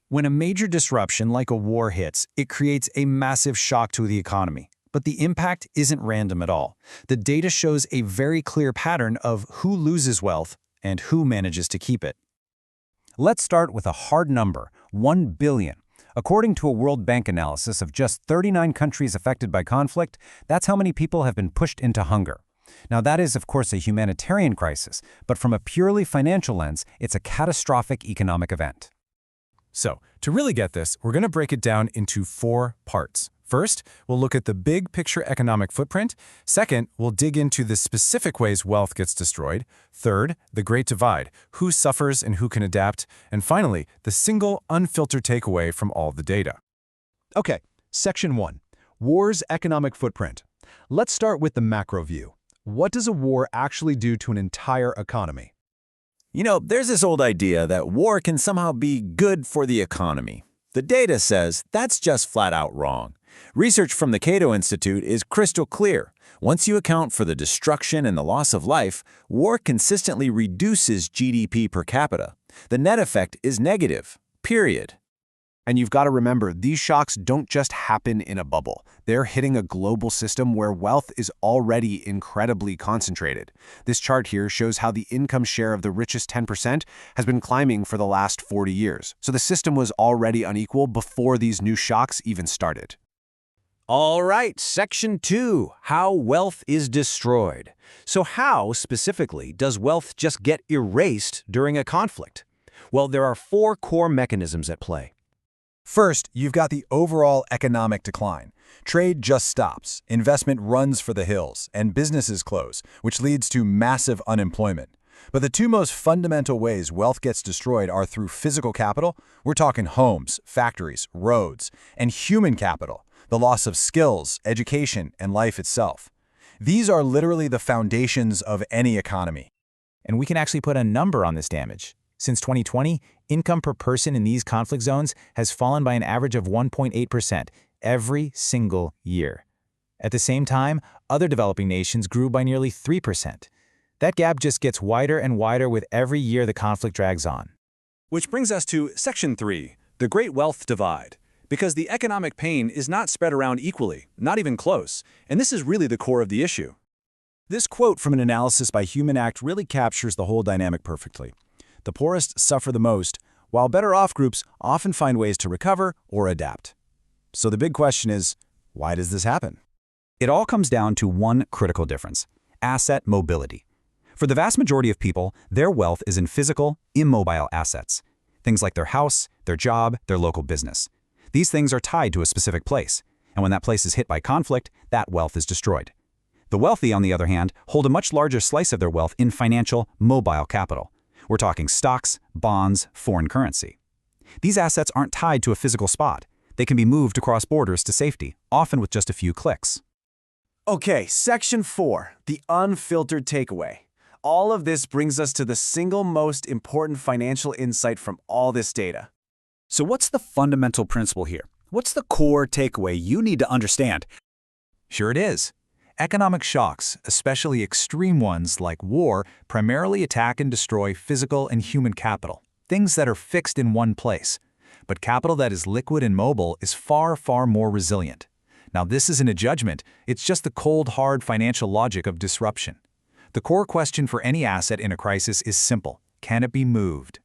When a major disruption like a war hits, it creates a massive shock to the economy. But the impact isn't random at all. The data shows a very clear pattern of who loses wealth and who manages to keep it. Let's start with a hard number, 1 billion. According to a World Bank analysis of just 39 countries affected by conflict, that's how many people have been pushed into hunger. Now that is, of course, a humanitarian crisis, but from a purely financial lens, it's a catastrophic economic event. So, to really get this, we're going to break it down into 4 parts. First, we'll look at the big picture economic footprint. Second, we'll dig into the specific ways wealth gets destroyed. Third, the Great Divide, who suffers and who can adapt. And finally, the single unfiltered takeaway from all the data. Okay, Section 1. War's economic footprint. Let's start with the macro view. What does a war actually do to an entire economy? There's this old idea that war can somehow be good for the economy. The data says that's just flat out wrong. Research from the Cato Institute is crystal clear. Once you account for the destruction and the loss of life, war consistently reduces GDP per capita. The net effect is negative, period. And you've got to remember, these shocks don't just happen in a bubble. They're hitting a global system where wealth is already incredibly concentrated. This chart here shows how the income share of the richest 10% has been climbing for the last 40 years. So the system was already unequal before these new shocks even started. All right, Section 2, how wealth is destroyed. So how, specifically, does wealth just get erased during a conflict? Well, there are 4 core mechanisms at play. First, you've got the overall economic decline. Trade just stops, investment runs for the hills, and businesses close, which leads to massive unemployment. But the 2 most fundamental ways wealth gets destroyed are through physical capital, we're talking homes, factories, roads, and human capital, the loss of skills, education, and life itself. These are literally the foundations of any economy. And we can actually put a number on this damage. Since 2020, income per person in these conflict zones has fallen by an average of 1.8% every single year. At the same time, other developing nations grew by nearly 3%. That gap just gets wider and wider with every year the conflict drags on. Which brings us to Section 3, the Great Wealth Divide. Because the economic pain is not spread around equally, not even close, and this is really the core of the issue. This quote from an analysis by Human Act really captures the whole dynamic perfectly. The poorest suffer the most, while better-off groups often find ways to recover or adapt. So the big question is, why does this happen? It all comes down to one critical difference: asset mobility. For the vast majority of people, their wealth is in physical, immobile assets. Things like their house, their job, their local business. These things are tied to a specific place, and when that place is hit by conflict, that wealth is destroyed. The wealthy, on the other hand, hold a much larger slice of their wealth in financial, mobile capital. We're talking stocks, bonds, foreign currency. These assets aren't tied to a physical spot. They can be moved across borders to safety, often with just a few clicks. Okay, Section 4, the unfiltered takeaway. All of this brings us to the single most important financial insight from all this data. So what's the fundamental principle here? What's the core takeaway you need to understand? Sure it is. Economic shocks, especially extreme ones like war, primarily attack and destroy physical and human capital, things that are fixed in one place. But capital that is liquid and mobile is far, far more resilient. Now, this isn't a judgment, it's just the cold, hard financial logic of disruption. The core question for any asset in a crisis is simple: can it be moved?